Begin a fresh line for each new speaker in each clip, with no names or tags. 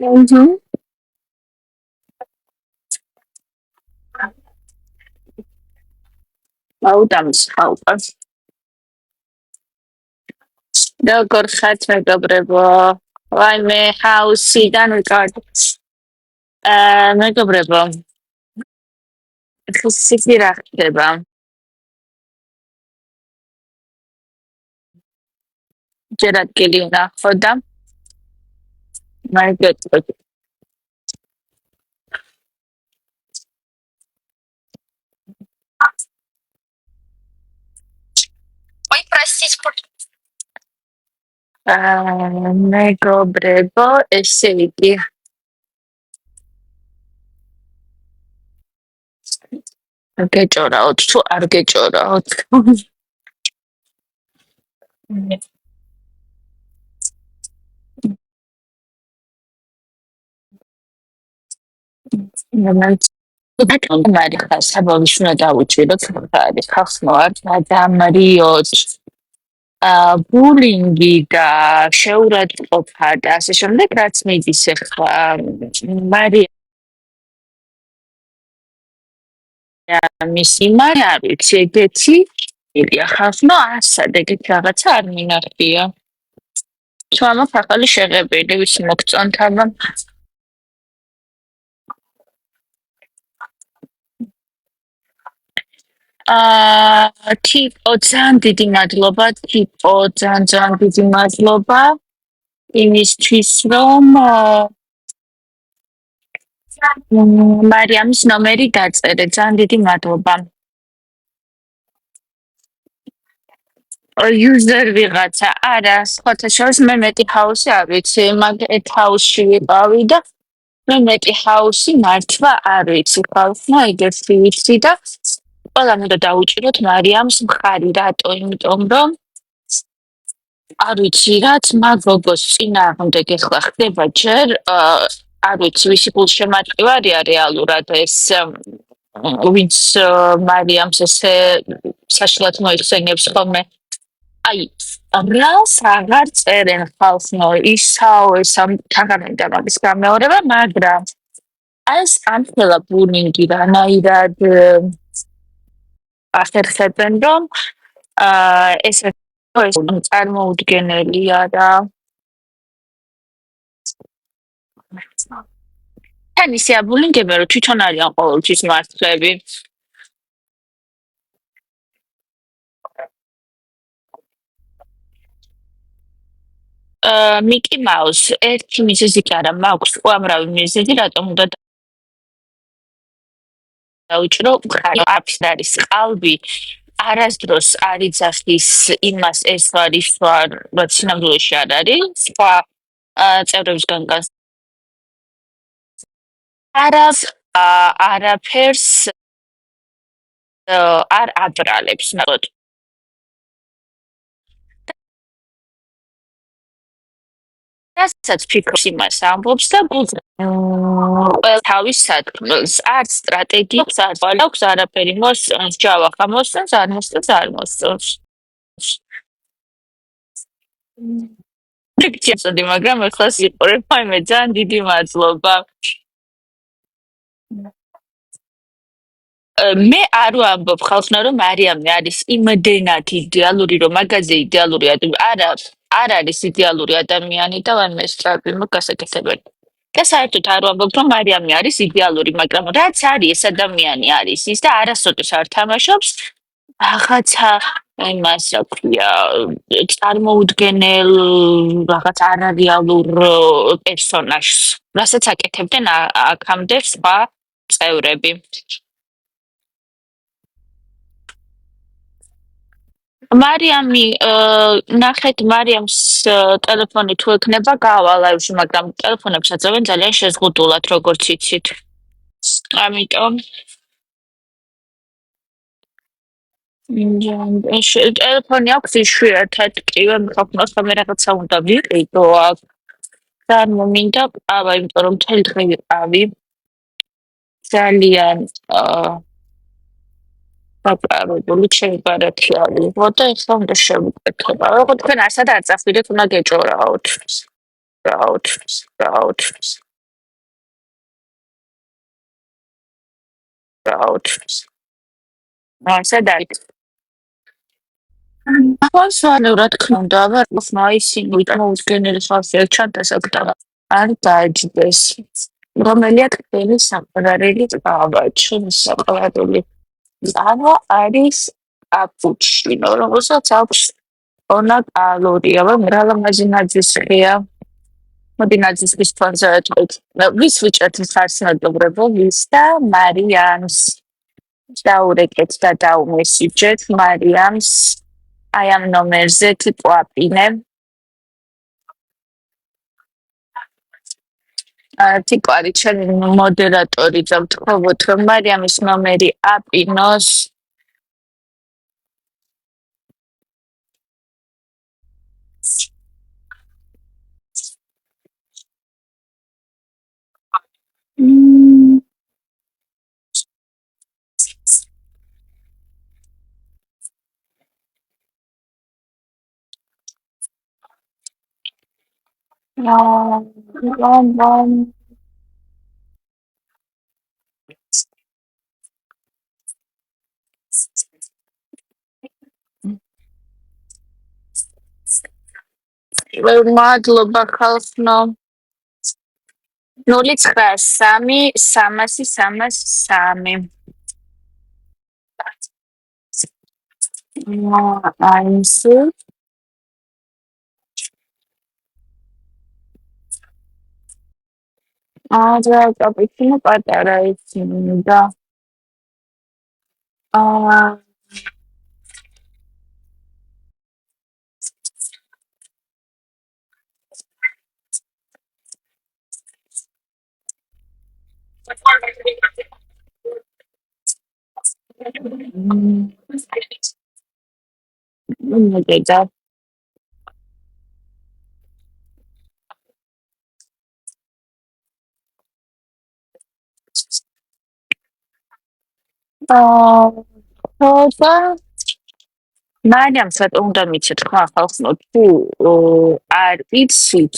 Mhm. აუტამს ხალხას. როგორ ხართ მეგობრებო? ვაიმე ჰაუსიდან ვიკარდ. მეგობრებო, ხსიქი რა ხდება? ჯერ ადგილი უნდა ხოდა. მაგეთო. Ой, простите, მეგობრებო, ესე იგი, გეჭორაოთ თუ არ გეჭორაოთ. მარი ხარ საბავშვს უნდა დავუჭიროთ ხარი ხალხს მოარ დამრიოთ ბულინგი და შეურაცხყოფა და ასე შემდეგ რაც მიდის ახლა მარიამის იმარი არ ვიცი ეგეთი ხალხმა ასად ეგეთი რაღაცა არ მინახია თუ ამას ახალი შეღებილი ვიცი მოგწონთ აბა ტიპო ძალიან დიდი მადლობა ტიპო ძალიან დიდი მადლობა იმისთვის რომ მარიამის ნომერი დაწერე ძალიან დიდი მადლობა user ვიღაცა არა სხვათა შორის მე მეტი ჰაუსი არ ვიცი მაგ ერთ ჰაუსში ვიყავი და მე მეტი ჰაუსი მართლა არ ვიცი ხალხმა ეგეთი ვიცი და ყველამ უნდა დაუჭიროთ მარიამს მხარი რატო იმიტომ რომ არ ვიცი რაც მაგ გოგოს წინააღმდეგ ეხლა ხდება ჯერ არ ვიცი ვისი გულშემატკივარია რეალურად ეს ვინც მარიამს ესე საშინლად მოიხსენიებს ხოლმე აი რას აღარ წერენ ხალხო ისაო ამ თაღანდა მაგის გამეორება მაგრამ ეს ამხელა ბულინგი რანაირად ახერხებენ რომ ეს წარმოუდგენელია და თან ისე აბულინგებენ რომ თვითონ არიან ყოველთვის მართლები მიკი მაუს ერთი მიზეზი კი არა მაქვს უამრავი მიზეზი რატომ უნდა დაუჭირო არის არის ყალბი არასდროს არ იძახის იმას ეს არის რაც სინამდვილეში არ არის სხვა წევრებისგან არაფერს არ აბრალებს ნახოთ რასაც ფიქრობს იმას ამბობს და ყველა თავის სათქმელს არც სტრატეგიებს არ აქვს არაფერი მოსწონს ჯავახა მოსწონს არ მოსწონს არ მოსწონს მეგჭირდი მაგრამ ახლა სიყურებ მე ძალიან დიდი მადლობა მე არ ვამბობ ხალხმა რომ მარიამი არის იმდენად იდეალური რომ მაგაზე იდეალური არ არის იდეალური ადამიანი და ვანმე სწრაფი მოგასაკეთებელი და საერთოდ არ ვამბობ რომ მარიამი არის იდეალური მაგრამ რაც არის ეს ადამიანი არის ის და არასოდეს არ თამაშობს რაღაცა იმას რა ქვია წარმოუდგენელ რაღაც არარეალურ პერსონაჟს რასაც აკეთებდნენ აქამდე სხვა წევრები მარიამი ნახეთ მარიამს ტელეფონი თუ ექნება გავა ლაივში მაგრამ ტელეფონებს აწევენ ძალიან შეზღუდულად როგორც იცით ამიტომ ტელეფონი აქვს იშვიათად კი ხალხს მე რაღაცა უნდა ვიყიდო აქ ძალიან მომინდა ყავა იმიტომ რომ მთელი დღე ვიყავი ძალიან აპარატული ჩემპარატი არის. ვოდა ახლა უნდა შევუკეთება. როგორ თქვენ ასად არ წახდით უნდა გეჭორაოთ. რაოთ. Proud. სადარით. ახალსვანე რა თქმა უნდა, აღარ ისინი მოუდგენელი ხალხია ჩანთასაკდა. არ დაჯდეს. რომელია თქვენი საყვარელი წყავა? ჩვენი საყვარელი წყავა არის კაპუჩინო, რომელსაც აქვს 2 კალორია, მრავალმაჟი ნაძისხეა. მოდი ნაძისხის ფონზე ვეთქვით. ვის ვიჭერთ ხარსნადობრებო, ვის და მარიამს. დაურეკეთ და დაუმესიჯეთ მარიამს. აი ამ ნომერზე ტიპოაპინე. ტიპო არის ჩემი მოდერატორი და ვთხოვოთ, რომ მარიამის ნომერი აპინოს. მადლობა ხალხო. 093-300-303. აიმსი. რა კაპიტინო პატარა ისინი და მოგეძა. ხოდა მარიამს რატომ უნდა მიცეთ ხმა ხალხო თუ არ იცით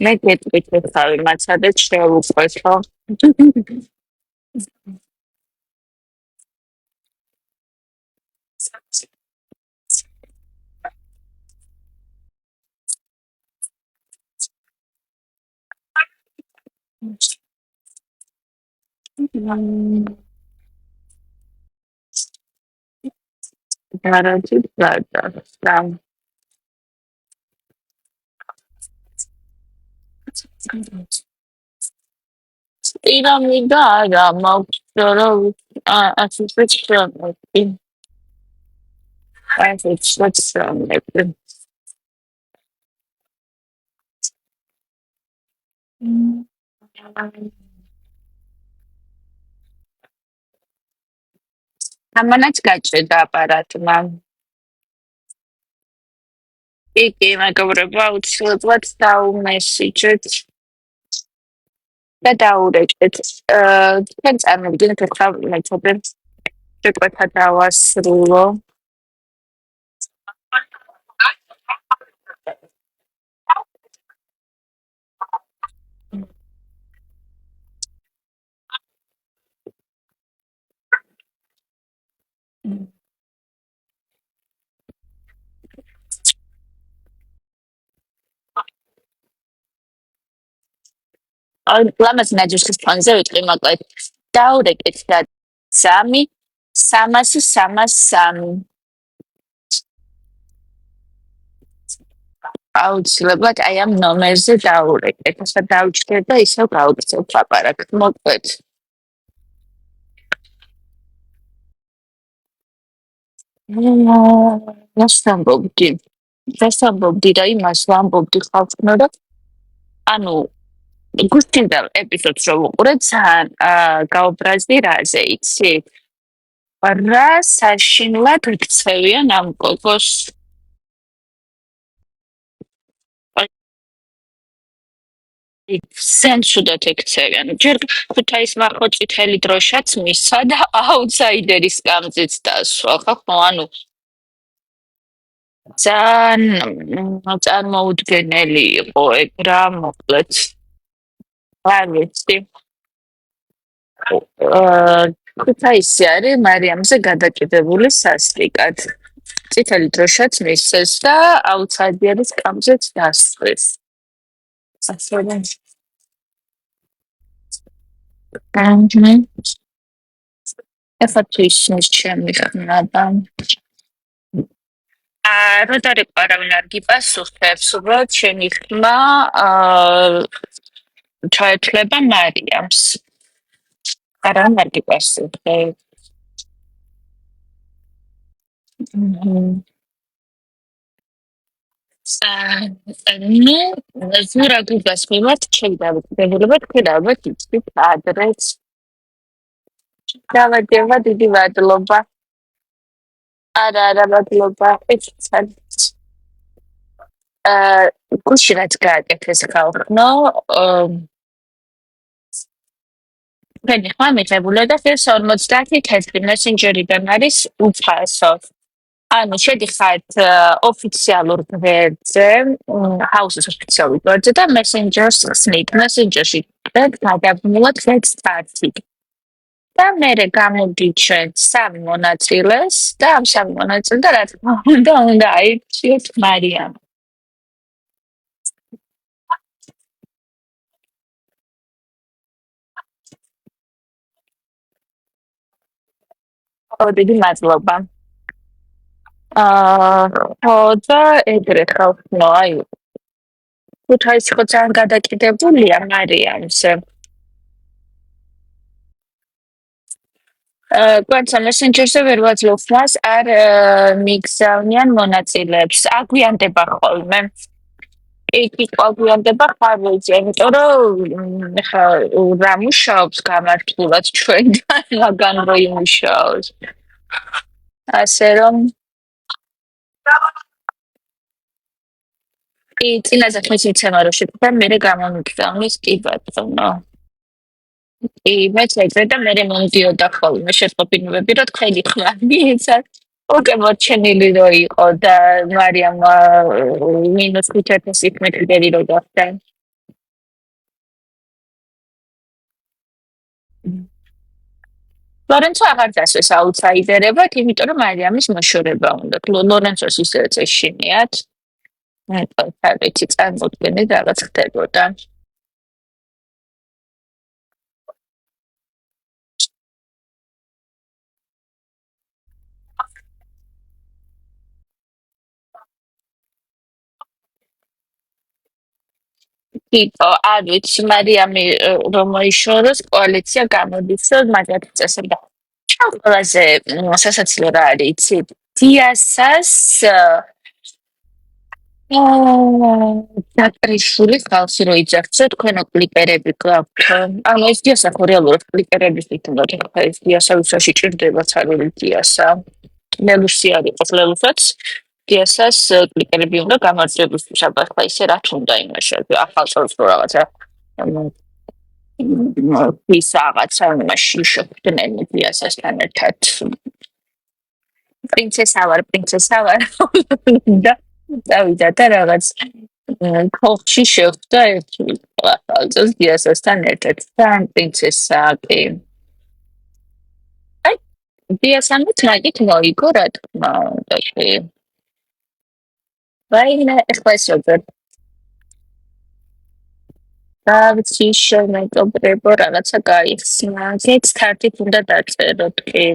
მე გეტყვით მაცადე შევუყვეთ ხო გარანტი და პირამიდა არა მაქვს რომ ასე შეჭრები ასე შეჭრები ამანაც გაჭედა აპარატმა იგი მეგობრებო აუცილებლად დაუმესიჯეთ და დაურეკეთ თქვენ წარმოგიდგენთ ახლა მეთოდე შეკვეთა დავასრულო ლამაზ ნაჯიშის ფონზე ვიტყვი მოკლედ დაურეკეთ და 3-303 აუცილებლად აი ამ ნომერზე დაურეკეთ ასე დავჭრეთ და ისევ გავიქცევთ ლაპარაკს მოკლედ დასამბობდი და იმას ვამბობდი ხალხმა და ანუ გუსტინდა ეპიზოდს რომ უყურე ძალიან გაუბრაზდი რაზე იცი რა საშინლად გწევიან ამ გოგოს სენსუდად ეკცევიან ჯერ ქუთაის მახოჭითელი დროშაც მისცა და აუთსაიდერის კამზიც დასვა ხო ანუ ძალიან წარმოუდგენელი იყო ეგ რა მოკლედ არ ვიცი ქუთაისი არის მარიამზე გადაკიდებული სასტიკად. წითელი დროშაც მისცეს და აუთსაიდერის კამზეც დასწრეს. ასე რომ ეხლა თუ ისმის ჩემი ხმა და რა დარეკვა არავინ არ გიპასუხებს, უბრალოდ ჩემი ხმა ჩაეთვლება მარიამს. არავინ არ გიპასუხებს. ნუ ზურა გუგას მიმართ ჩემი დამოკიდებულება თქვენ ალბათ იცით ადრეს. დავადება დიდი მადლობა. არა მადლობა. ეცად. გუში რაც გააკეთეს ხალხნო, თქვენი ხმა მიღებულია და ეს 50 თეთრი მესენჯერიდან არის უფასო. ანუ შედიხართ ოფიციალურ გვერდზე, ჰაუსის ოფიციალურ გვერდზე და მესენჯერს ხსნით. მესენჯერში გადაბმულად ხეთ სტარტი. და მე გამოდიჩენ 3 მონაწილეს და ამ 3 მონაწილე რა თქმა უნდა აირჩიოთ მარიამ. დიდი მადლობა. ხო და ეგრე ხალხო, აი ქუთაისი ხო ძალიან გადაკიდებულია მარიამზე. კვანცა მესენჯერზე ვერ ვაძლევ ხმას, არ მიგზავნიან მონაწილეებს. აგვიანდება ხოლმე. კი, აგვიანდება ხარვეზე, იმიტომ რომ ხა რა მუშაობს გამართულად ჩვენთან, რაგან რო იმუშაოს. ასე რომ წინაზე ხმის მიცემა რო შეგდა, მე გამომიგზავნის კი ბატონო. მეც ეგრე და მე მომდიოდა ხოლმე შეწყობინებები, რომ თქვენი ხმა მიეცა. უკვე მოჩენილი რო იყო და მარიამ მინუს 5,000 რო გახდა. ლორენცო აღარ დასვეს აუთსაიდერებად, იმიტომ რომ მარიამის მოშორება უნდა. ლორენცოს ისე წეშინიათ. თავი წარმოდგენით რაღაც ხდებოდა. იყო, არ ვიცი, მარიამი რომ მოიშოროს, კოალიცია გამოდის, რომ მაგათ წესებდა. ყველაზე სასაცილო რა არის, იცით? დიასას დატრიშული ხალხი რო იძახზე, თქვენო კლიპერები გვაქვთ. ანუ ეს დიასა ხო რეალურად კლიპერების თვითონაც ხა ეს დიასა ვისაში ჭირდება ცარული დიასა. ლელუსი არის ყოფ ლელუსაც. დიასას კლიპერები უნდა გამარჯვებისთვის, აბა ხა ისე რა თუნდა იმაში, ახალ წელს რო რაღაცა ის რაღაცა იმაში შეხვდნენ დიასასთან ერთად. პრინცესა ვარ და დავიდა და რაღაც ქოხში შეხვდა ერთი ახალწელს დიასასთან ერთად და პრინცესა კი აი დიასამით მაგით მოიგო რა თქმა უნდა კი ვაიმე ეხლა ეს როგორ დავიცი შემეკობრებო რაღაცა გაიხსნა გეც თარტით უნდა დაწეროთ კი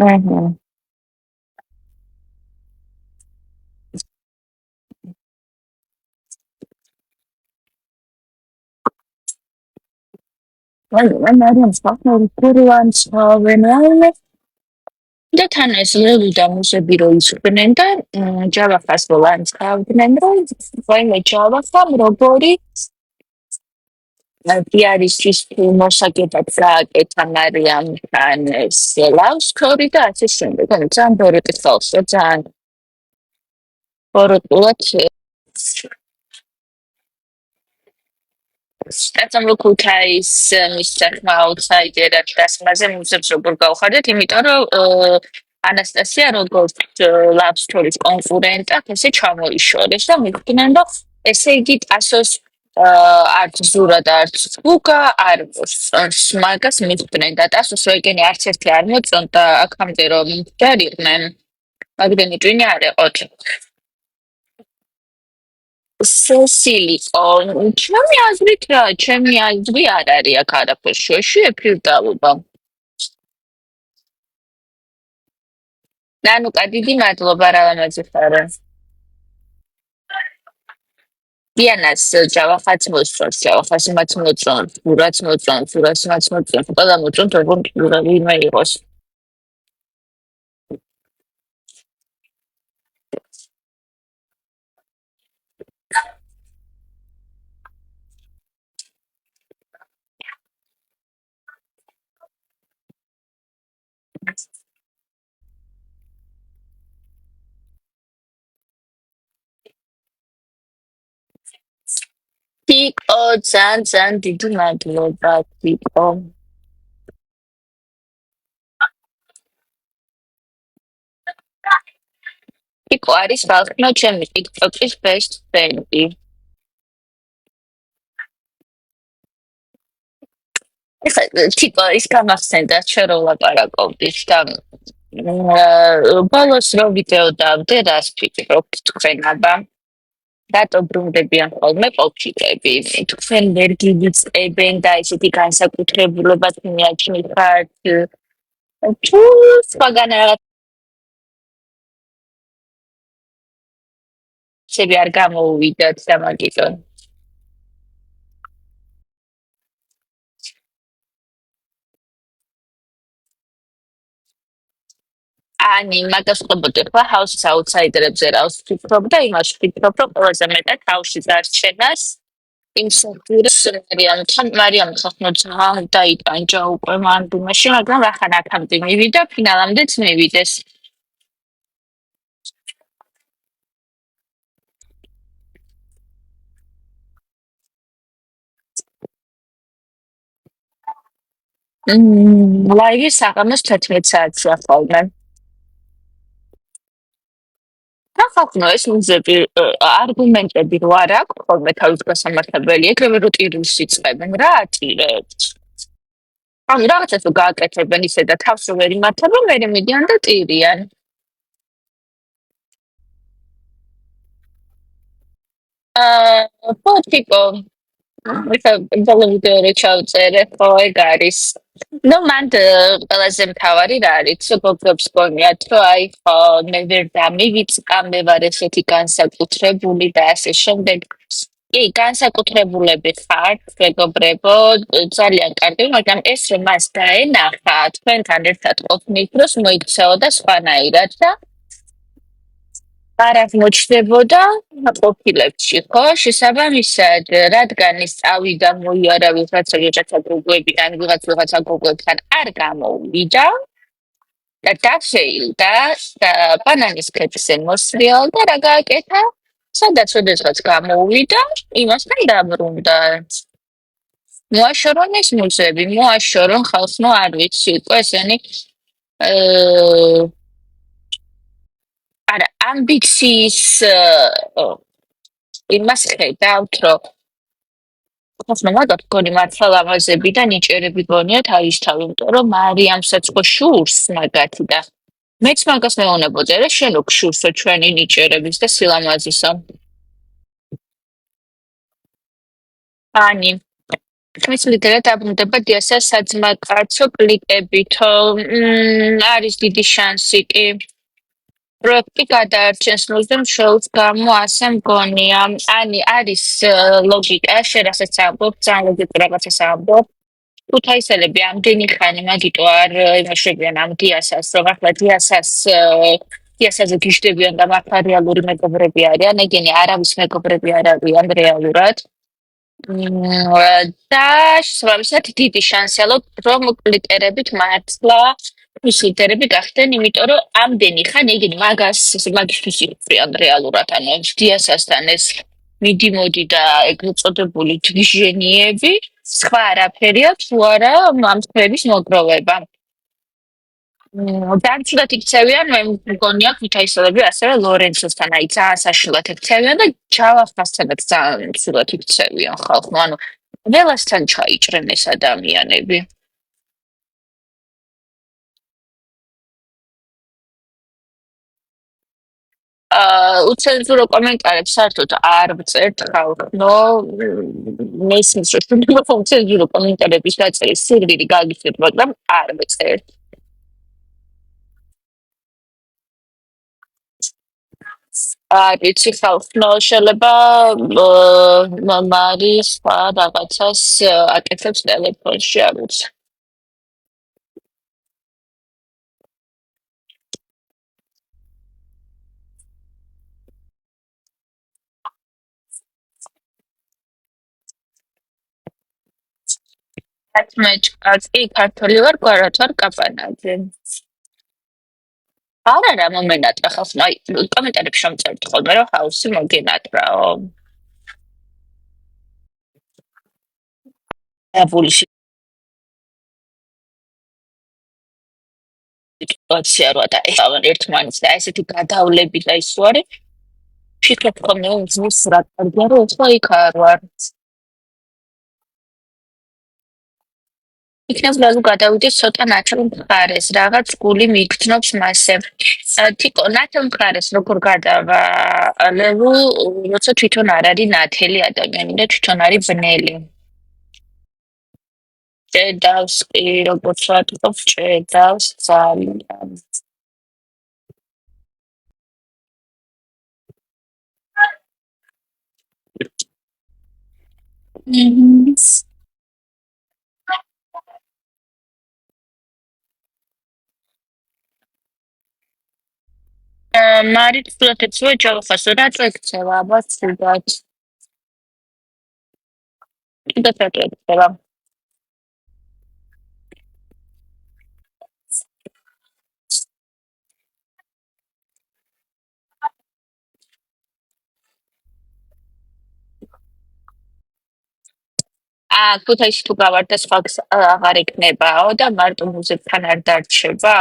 აჰა მე მარიამ საფნორი კურვანს ვენაილე და თან ეს ლელუდა მუსები რო ისხდნენ და ჯავახას ვოლანს გავდნენ რომ ვაიმე ჯავახა როგორი დიარისთვის მოსაგებად გააკეთა მარიამთან ეს ლავსქორი და ასე შემდეგ. ანუ ძალიან ბოროტი ხალხია, ძალიან ბოროტულად სტაცამ რო ქუთაის მისცემ აუთსაიდერად დასმაზე მუსებს როგორ გავხარდეთ, იმიტომ რომ ანასტასია როგორც love story-ის კონკურენტად ესე ჩამოიშორეს და მithkinan რომ ესე იგი ტასოს არც ზურა და არც გუგა არ მაგას მithkinan და ტასოს ეგენი არც ერთი არ მოწონდა აქამდე რომ დარიყვნენ მაგდენი ტვინი არ ეყოთ სესილი ჩემი აზრი არ არის აქ არაფერს შუაში ეფირდალობა ნანუკა დიდი მადლობა რა ლამაზი დიანას ჯავახაც მოსწონს, ჯავახას იმაც მოწონს, გურაც მოწონს, გურას იმაც მოწონს, ყველა მოწონს, როგორ ვინმე იყოს. ტიკო, ძალიან დიდი მადლობა, ტიკო. ტიკო არის ბალხნო ჩემი TikTok-ის best friend-ი. ეხლა ტიკო ის გამახსენდა ჩვენ რო ვლაპარაკობდით და ბოლოს რო ვიდეო დავდე რას ფიქრობ თქვენ აბა რატო ბრუნდებიან ხოლმე პოპჩიკები თქვენ ვერ გიგიწებენ და ისეთი განსაკუთრებულობად მიაჩნდათ თუ სხვაგან რაღაცები არ გამოუვიდათ და მაგიტო Ani, მაგას ყვებოდი ხა House Outsider-ებზე რა ვფიქრობ და იმაში ვფიქრობ, რომ ყველაზე მეტად თავში დარჩენას იმ სექტორს მარიამ ხახნო ძალიან დაიტანჯა უკვე მანდუმაში, მაგრამ ახან აქამდე მივიდა, ფინალამდეც მივიდეს. ლაივი საღამოს 11 საათია ხოლმე. ხახნო ეს მუზები არგუმენტები რო არ აქვს ხოლმე თავის გასამართებელი, ეგრევე რო ტირილს იწყებენ, რა ატირებთ? ანუ რაღაცას რო გააკეთებენ ისე და თავს რო ვერ იმართებენ, მერე მიდიან და ტირიან. პოტიკო ეხლა ბოლომდე ჩავწერე, ხო ეგ არის. ნუ მან ყველაზე მთავარი რა არის, გოგებს გონიათ, რომ აი ხო მე ვერ დამივიწყა, მე ვარ ესეთი განსაკუთრებული და ასე შემდეგ. კი, განსაკუთრებულები ხართ, მეგობრებო, ძალიან კარგი, მაგრამ ეს რომ მას დაენახა, თქვენთან ერთად ყოფნით დროს მოიქცეოდა სხვანაირად და არ აღმოჩნდებოდა ყოფილებში, ხო? შესაბამისად, რადგან ის წავიდა მოიარა ვიღაცა გოგოებიდან, ვიღაცა გოგოებთან არ გამოუვიდა და დაშეილდა და ბანანის ქეთზე მოსრიალ და რა გააკეთა? სადაც ოდესღაც გამოუვიდა, იმასთან დაბრუნდა. მოაშორონ ეს მუზები, მოაშორონ ხალხს, ნუ არ ვიცი, უკვე ესენი არა, ამბიციის იმას ხედავთ, რომ ხოსმა მაგათ გონი მართლა ლამაზები და ნიჭერები გონიათ აისთავი, იმიტომ რომ მარიამსაც ხო შურს მაგათი და მეც მაგას მეუბნებოდი, რა შენ რო გშურსო ჩვენი ნიჭერების და სილამაზისა. ani ხმის ლიდერად დაბრუნდება დიასას საძმაკაცო კლიპებითო არის დიდი შანსი კი პროექტი გადაარჩენს მუსდემ შოუს გამო ასე მგონია. Ani არის ლოგიკა, შენ რასაც ამბობ, ძალიან ლოგიკურ რაღაცას ამბობ. ქუთაისელები ამდენი ხანი მაგიტო არ იმაშებიან ამ დიასას, რომ ახლა დიასაზე გიშდებიან და მართლა რეალური მეგობრები არიან, ეგენი არავის მეგობრები არ არიან რეალურად. და შესაბამისად დიდი შანსია, რომ კლიპერებით მართლა ის ლიდერები გახდნენ, იმიტომ რომ ამდენი ხანი ეგენი მაგისთვის იყვრიან რეალურად, ანუ დიასასთან ეს მიდი-მოდი და ეგრეთ წოდებული ჯგიჟენიები, სხვა არაფერია, თუ არა ამ თემის მოგროვება. დარჩილად იქცევიან, მე მგონია ქუთაისელები ასევე ლორენცოსთან, აი ძალიან საშინლად იქცევიან და ჯავახასთანაც ძალიან სულად იქცევიან ხალხმა, ანუ ყველასთან ჩაიჭრენ ეს ადამიანები. უცენზურო კომენტარებს საერთოდ არ ვწერთ ხალხო, მესმის რომ უცენზურო კომენტარების დაწერის სურვილი გაგიჩნდეთ, მაგრამ არ ვწერთ. არ ვიცი ხალხო, შეიძლება მარის სხვა რაღაცას აკეთებს ტელეფონში, არ ვიცი. მე ქართველი ვარ, გვარად ვარ კაპანაძე. არა მომენატრა ხალხო, აი კომენტარებში რომ წერთ ხოლმე რომ ჰაუსი მოგენატრაო. აბული სიტუაცია რა და ეხავენ ერთმანეთს და ესეთი გადავლები და ის არის ფიქრობ ხოლმე უძმის რა კარგია რომ ეხლა იქ არ ვარ. იქნებ ლაზუ გადავიდეს ცოტა ნაჩვენ მხარეს, რაღაც გული მიგრძნობს მასე. თიკო ნაჩვენ მხარეს როგორ გადავა ლევუ, როცა თვითონ არ არის ნათელი ადამიანი და თვითონ არის ბნელი. ჭედავს კი, როგორც ვატყობ, ჭედავს ძალიან. მჰმ. მარით სულათეცვე ჯავახასო რა წექცევა, აბა ცუდად. და წექცევა. ქუთაისში თუ გავარდა სხვა აღარ იქნებაო და მარტო მუზიკთან არ დარჩება.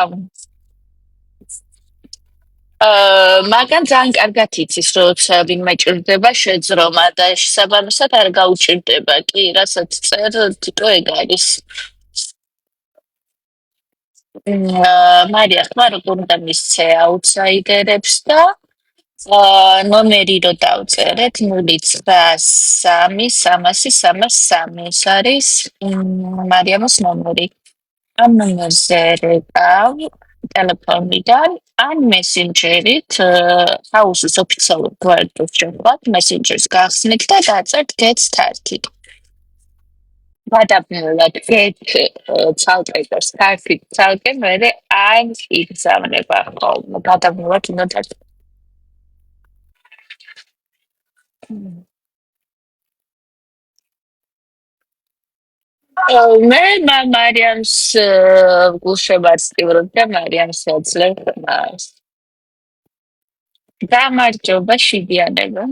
მაგან ძალიან კარგად იცის, როცა ვინმე ჭირდება შეძრომა და შესაბამისად არ გაუჭირდება კი, რასაც წერ თვითონ ეგ არის. მარია ხმა როგორ უნდა მისცე აუთსაიდერებს და ნომერი რო დავწერეთ 093-300-303 ეს არის მარიამის ნომერი. ამ ნომერზე რეკავ ტელეფონიდან ან მესენჯერით ჰაუსის ოფიციალურ გვერდებს შევხვდათ მესენჯერს გახსნით და დაწერთ get started. გადაბნელად get ცალკე და started ცალკე მერე ან იგზავნება ხოლმე გადაბნელად უნდა დაწერთ. მე მარიამს გულშემატკივრობ და მარიამს ეძლევ მას. გამარჯობა შიდიანება.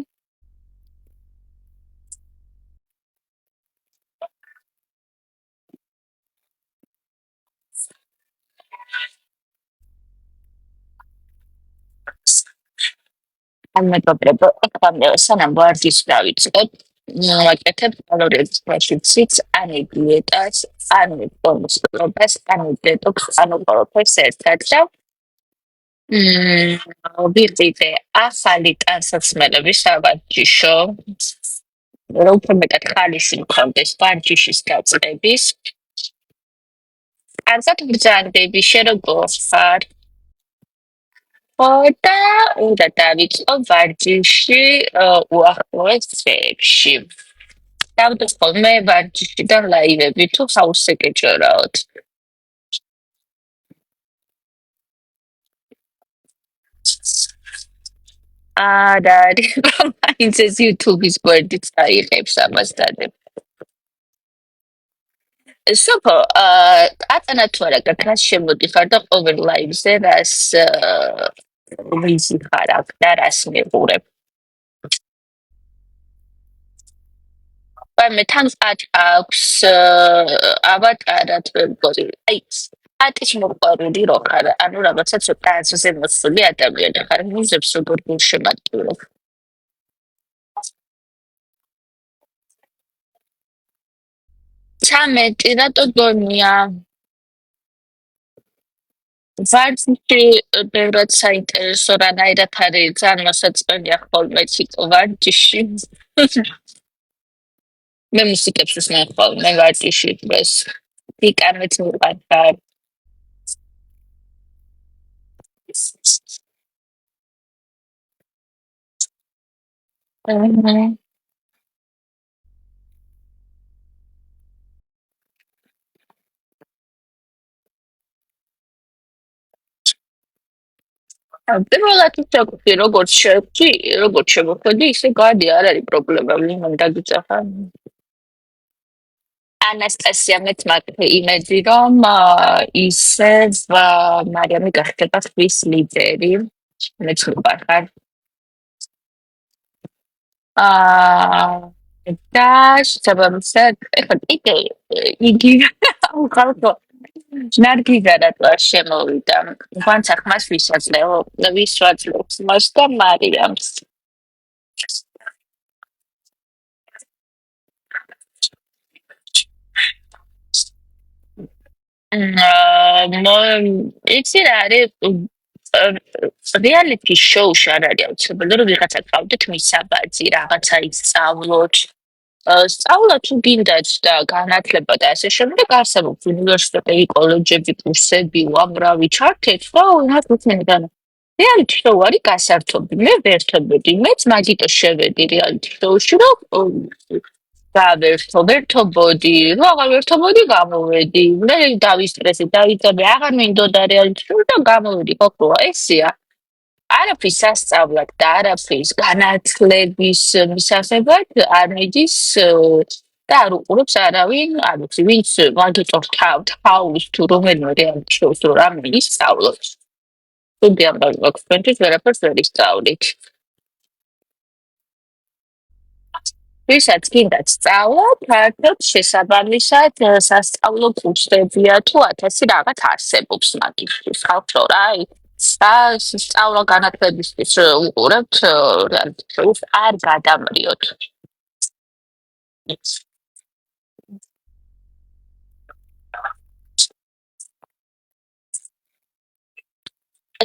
მეგობრებო, ეხლა სანამ ვარჯიშს დავიწყებ, ვაკეთებ კალორიების პროფიციტს, ანუ დიეტას, ანუ პონსკლობას, ანუ დეტოქს, ანუ ყველაფერს ერთად და ვიყიდე ახალი ტანსაცმელები სავარჯიშო, რომ უფრო მეტად ხალისი მქონდეს ვარჯიშის დაწყების. კარგად ვბრძანდები, შენ როგორ ხარ? და უნდა დავიწყო ვარჯიში უახლოეს წლებში. დავდო ხოლმე ვარჯიშიდან ლაივები თუ ჰაუსზე გეჭერავთ. არა არის მაინც ეს YouTube-ის გვერდიც აიღებს ამას დადებ. სოფო, ატანა თუ არა გაქრას შემოდიხარ და ყოველ ლაივზე რას ვიზი ხარ აქ და რას მიყურებ. მე თან აქვს ავატარა თბილისში. აი ატის მოყვარული რო ხარ, ანუ რაღაცა ცოტა აზრზე მოსული ადამიანი ხარ, მუზებს როგორ გულშემატკივრობ. 13 რატო გონია? ვარჯიში ბევრად საინტერესო რანაირად არის ძალიან მოსაწყენია ხოლმე ციკл ვარჯიში. მე მუსიკებს უსმენ ხოლმე ვარჯიში დღეს. გიტარით მივყავ. აჰა. პირველად ვთქვი, როგორც შემოხვედი, ისე გადი, არ არის პრობლემა, ვინ დაგიწახა. ანასტასია მეც მაქვს იმედი, რომ ისევ მარიამი გახდება ხვის ლიდერი. მეც ვიყარ. აა და შესაბამისად, ეხლა კიდე იგი უხალხო ნარგიზა რატო არ შემოვიდა? ვანცა ხმას ვისაძლეო, ვისვაძლებს მას და მარიამს. იცი რა არის რეალიტი შოუში არ არის აუცილებელი რომ ვიღაცა გყავდეთ მისაბაძი რაღაცა ისწავლოთ სწავლა თუ გინდათ და განათლება და ასე შემდეგ არსებობს უნივერსიტეტები, კოლეჯები, კურსები, უამრავი ჩართეთ და უნდათ უცნიდან რეალიტი შოუ არის გასართობი. მე ვერთობოდი, მეც მაგიტო შევედი რეალიტი შოუში, რომ ვერთობოდი, ну, აღარ ვერთობოდი, გამოვედი. მე დავისტრესი, დავიწები, აღარ მინდოდა რეალიტი შოუ და გამოვედი, ხო, ესეა. არაფრის სასწავლად და არაფრის განათლების მისაღებად არ მიდის და არ უყურებს არავინ, არ ვიცი, ვინც მაგიტო თავს თუ რომელიმე რეალიტი შოუს რო რამე ისწავლოთ. თუნდაც ამბავი მაქვს, თქვენთვის ვერაფერს ვერ ისწავლით. ვისაც გინდათ სწავლა, ფართოდ შესაბამისად სასწავლო კურსებია თუ 1000 რაღაც არსებობს მაგისთვის. ხალხო რა, სწავლა განათლებისთვის უყურებთ, არ გადამრიოთ.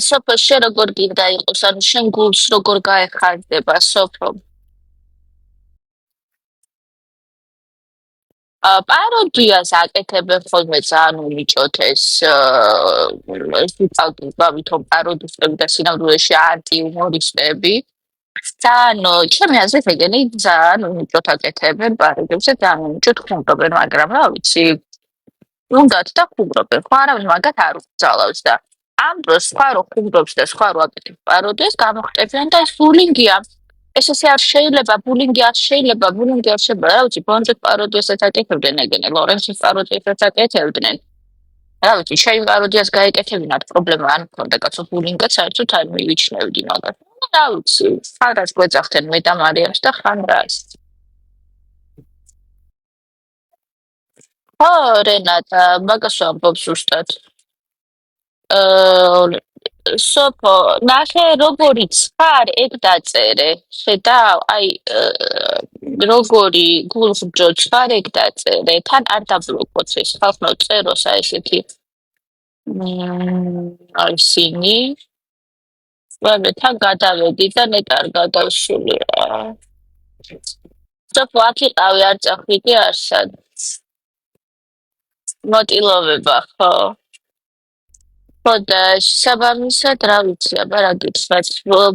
სოფო შენ როგორ გინდა იყოს, ანუ შენ გულს როგორ გაეხარდება სოფო? პაროდიას აკეთებენ ხოლმე ძალიან უნიჭოთ ეს ვიტალკივით პაროდისტები და სინამდვილეში ანტი უმორისტები. ძალიან ჩემი აზრით ეგენი ძალიან უნიჭოთ აკეთებენ პაროდიებს და ძალიან უნიჭოთ ხუმრობენ, მაგრამ რა ვიცი, უნდათ და ხუმრობენ, ხო არავინ მაგათ არ უძალავს და ამ დროს სხვა რო ხუმრობს და სხვა რო აკეთებს პაროდიას გამოხტებიან და ეს ბულინგია. ეს ესე არ შეიძლება, ბულინგი არ შეიძლება, რა ვიცი, ბონჯეთ პაროდიასაც აკეთებდნენ ეგენი, ლორენცის პაროდიასაც აკეთებდნენ. რა ვიცი, შენ პაროდიას გაეკეთებინათ, პრობლემა არ მქონდა, კაცო, ბულინგად საერთოდ არ მივიჩნევდი მაგას. რა ვიცი, ხანდაც გვეძახდნენ მე და მარიამს და ხანდაც. ხო, რენატა, მაგას ვამბობ ზუსტად. აა სოფო, ნახე როგორიც ხარ, ეგ დაწერე. ხედავ, აი როგორი გულსჯოც ხარ, ეგ დაწერე. თან არ დაბლოკოთ ეს ხალხო წეროს აი ესეთი აი სინი. ვამე თან გადავედი და ნეტა არ გადავშული რა. სოფო, აქ იყავი, არ წახვიდი არსად. მოტილოვება, ხო. ხო და შესაბამისად რა ვიცი, აბა რა გითხრათ,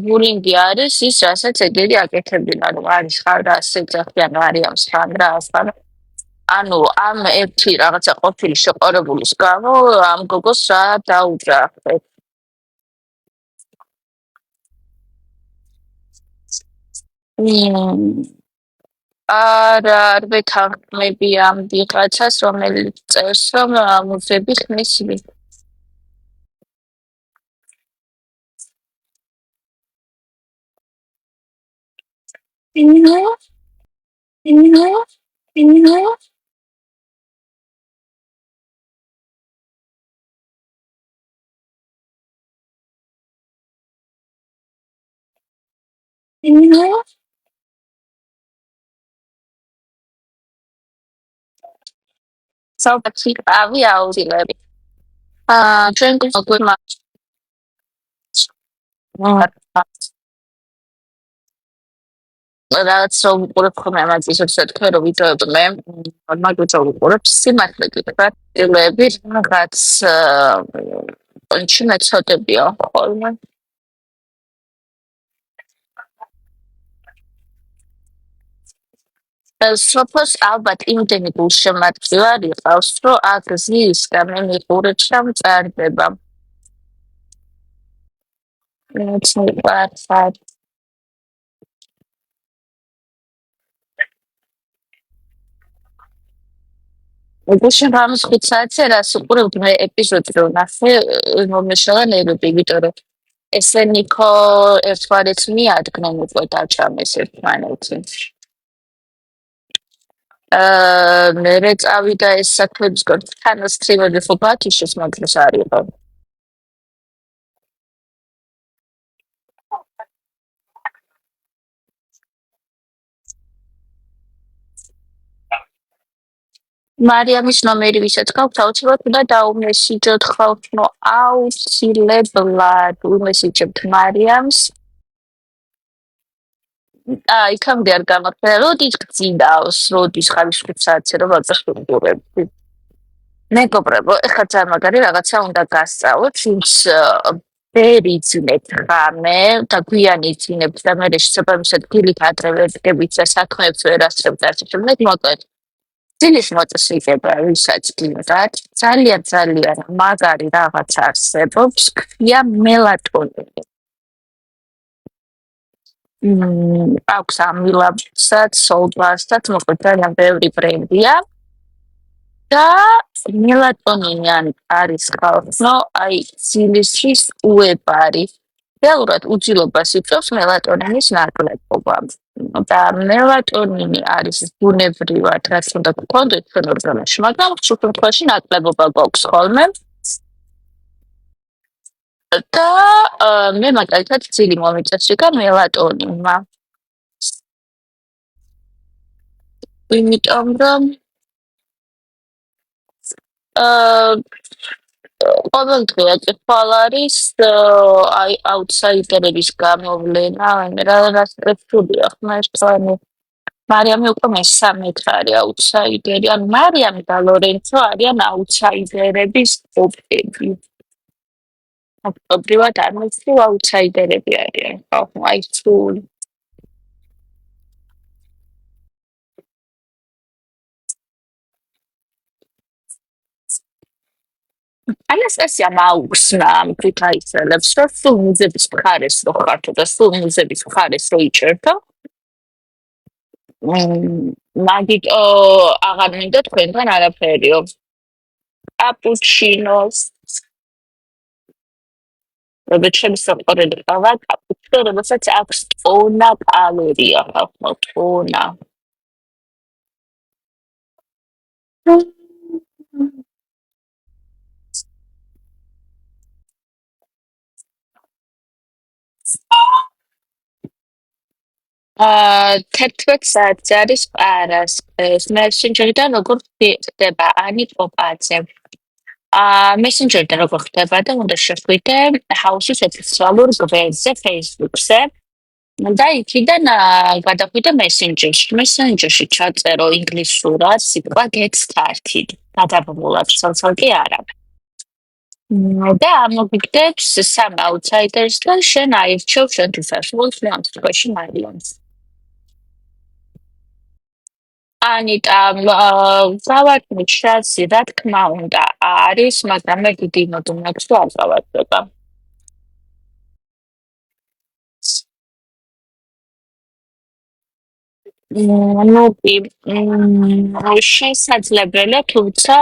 ბულინგი არის ის, რასაც ეგერი აკეთებდნენ, ანუ არის ხარ ასე ძახიან მარიამს ხან რა ასთან. ანუ ამ ერთი რაღაცა ყოფილი შეყარებულის გამო ამ გოგოს რა დაუჯახეთ. არ ვეთანხმები ამ ვიღაცას, რომელიც წერს, რომ მუზები ხმის Mhm, mhm, mhm. ნუ საუბარი ავი აუზილები. ჩვენ გვმა რაც უყურებ ხოლმე ამას ისე თქვენ რომ ვიდეოები მე მაგითა უყურებ სიმართლე გითხრათ ელები რაღაც ჩი მეცოდებია ხოლმე სოფოს ალბათ იმდენი გულშემატკივარი ყავს რომ აქ ზის გამემიყურეთ რომ წარდება მეცნიერად გუშინ რამის 5 საათზე რას უყურებთ მე ეპიზოდი რომ ნახე მომეშალა ნერვები იმიტომ რომ ესენიკო ერთგვარად მიადგნენ უკვე დაჭამეს ერთმანეთი მერე წავიდა ეს საქმეების თანასწრებები ხო ბათიშის მაგას არისო მარიამის ნომერი ვისაც გაქვთ აუცილებლად უნდა დაუმესიჯოთ ხალხო აუცილებლად უმესიჯებთ მარიამს იქამდე არ გამახსენე როდის გძინავს როდის ხარის 5 საათზე რომ აწესებურებ მეგობრებო ეხლა ძალიან მაგარი რაღაცა უნდა გასწავლოთ ვინც ვერ იძინებთ ღამე და გვიანი იძინებთ და მე შესაბამისად დილით ადრე ვერ დგებით და საქმეებს ვერ ასწრებთ და ასე შემდეგ მოკლედ დილის მოწესრიგება ვისაც გინდათ ძალიან ძალიან მაგარი რაღაც არსებობს ქვია მელატონინი აქვს ამილაბსაც, სოლბასსაც, მოკლედ ძალიან ბევრი ბრენდია და მელატონინი არის ხალხო, აი ძილისის უებარი. რეალურად უძილობას იწვევს მელატონინის ნაკლებობა. და მელატონინი არის ბუნებრივად, რაც უნდა გქონდეთ ჩვენ ორგანიზმში, მაგრამ სულ შემთხვევაში ნაკლებობა გვაქვს ხოლმე. და მე მაგალითად ძილი მომიწესრიგა მელატონინმა. იმიტომ რომ ყოველდღე აკითხვალ არის აი აუთსაიდერების გამოვლენა, რა სტრესულია ხმა ერთვანი. მარიამი უკვე მესამე ხარი აუთსაიდერი, ანუ მარიამი და ლორენცო არიან აუთსაიდერების ტოპები. აქტობრივად არ მოცივ აუთსაიდერები არიან, ხო, აი სულ ანასტასია მაუქსნა ამ თვითაისელებს, რომ სულ მუზების მხარეს რო ხართო და სულ მუზების მხარეს რო იჭერთო. მაგით აღარ მინდა თქვენთან არაფერიო. კაპუჩინოს როცა ჩემს საყვარელი ყავა კაპუჩინო, რომელსაც აქვს ტონა კალორია, ხო, ტონა. თერთმეტ საათზე არის პარასკევს. მესენჯერიდან როგორ ხდება ანი პოპაძე. მესენჯერიდან როგორ ხდება და უნდა შეხვიდე ჰაუსის ოფიციალურ გვერდზე Facebook-ზე. და იქიდან გადახვიდე მესენჯერში. მესენჯერში ჩაწერო ინგლისურად სიტყვა get started. გადაბმულად ცალ-ცალკე არა. და ამოგიგდებს სამ აუთსაიდერსთან შენ აირჩევ შენთვის არსებობს ამ სიტყვაში მარიამს. ანიტა გავაკეთე შანსი რა თქმა უნდა არის, მაგრამ მე დიდი იმოდი მაქვს რომ არ გავაკეთება. ну и შესაძლებელია თუმცა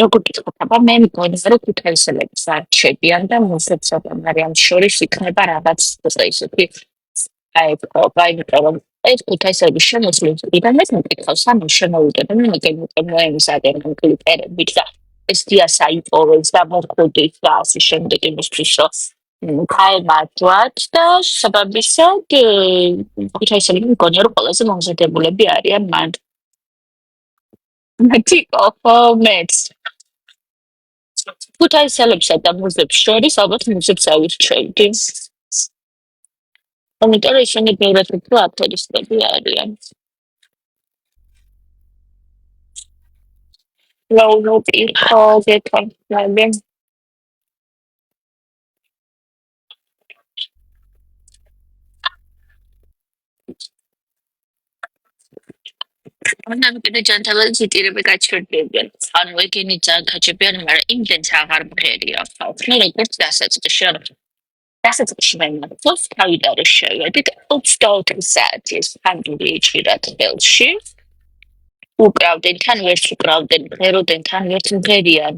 როგორ გითხარ, მე მგონი რომ ქუთაისელებს არჩებიან და მოსეცო და მარიამ შორის იქნება რაღაც ისეთი აი პრობლემა რომ ეს ქუთაისელების შემოსვლითიდან მე მეკითხავს ამ შემოვიდა და მე მეკითხავს ამ კლიტერებით და ეს დიასაიპოვეს და მოხდით და ასე შემდეგ იმისთვის რომ ქალბატონად და საბაბისად ქუთაისელი მგონია რომ ყველაზე მომზადებულები არიან მან. მათი მეც ქუთაისელებსა და მუზებს შორის ალბათ მუზებს ავირჩევდი. ამიტომ რომ ისინი ბევრად უფრო ათორისტები არიან. ლაუნოპი ხოგეთანები. მანამ კიდე ჯანთელად ზიტირები გაჩერდებიან. ანუ ეგენი ძალიან გაჩერდებიან, მაგრამ იმდენს აღარ მღერია. მე როგორც დასაწყისში არ დასაწყისში მე მართლაც თავით არ შევედით 24 საათის ფანტური იჭირათ ხელში. უკრავდნენ თან ვერც უკრავდნენ, ღეროდნენ თან ვერც მღერიან.